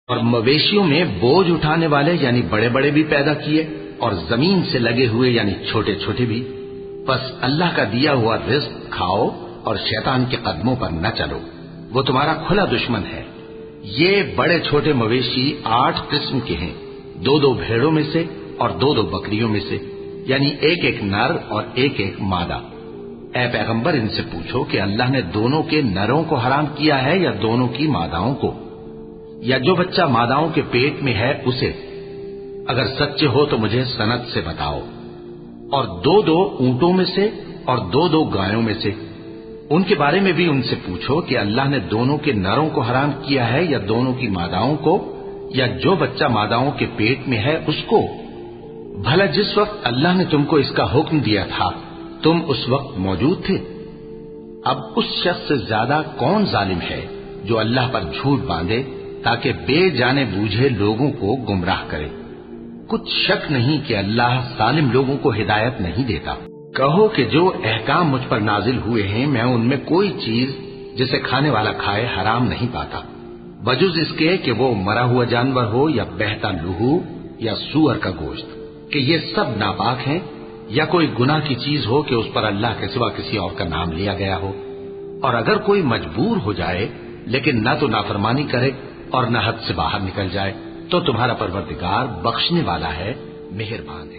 اور مویشیوں میں بوجھ اٹھانے والے یعنی بڑے بڑے بھی پیدا کیے اور زمین سے لگے ہوئے یعنی چھوٹے چھوٹے بھی. بس اللہ کا دیا ہوا رزق کھاؤ اور شیطان کے قدموں پر نہ چلو، وہ تمہارا کھلا دشمن ہے. یہ بڑے چھوٹے مویشی 8 قسم کے ہیں، 2 بھیڑوں میں سے اور 2 بکریوں میں سے، یعنی ایک نر اور ایک مادہ. اے پیغمبر ان سے پوچھو کہ اللہ نے دونوں کے نروں کو حرام کیا ہے یا دونوں کی ماداؤں کو، یا جو بچہ ماداؤں کے پیٹ میں ہے اسے؟ اگر سچے ہو تو مجھے سند سے بتاؤ. اور 2 اونٹوں میں سے اور 2 گایوں میں سے. ان کے بارے میں بھی ان سے پوچھو کہ اللہ نے دونوں کے نروں کو حرام کیا ہے یا دونوں کی ماداؤں کو، یا جو بچہ ماداؤں کے پیٹ میں ہے اس کو. بھلا جس وقت اللہ نے تم کو اس کا حکم دیا تھا تم اس وقت موجود تھے؟ اب اس شخص سے زیادہ کون ظالم ہے جو اللہ پر جھوٹ باندھے تاکہ بے جانے بوجھے لوگوں کو گمراہ کرے. کچھ شک نہیں کہ اللہ ظالم لوگوں کو ہدایت نہیں دیتا. کہو کہ جو احکام مجھ پر نازل ہوئے ہیں میں ان میں کوئی چیز جسے کھانے والا کھائے حرام نہیں پاتا، بجز اس کے کہ وہ مرا ہوا جانور ہو یا بہتا لہو یا سور کا گوشت، کہ یہ سب ناپاک ہیں، یا کوئی گناہ کی چیز ہو کہ اس پر اللہ کے سوا کسی اور کا نام لیا گیا ہو. اور اگر کوئی مجبور ہو جائے لیکن نہ تو نافرمانی کرے اور نہ حد سے باہر نکل جائے تو تمہارا پروردگار بخشنے والا ہے، مہربان ہے.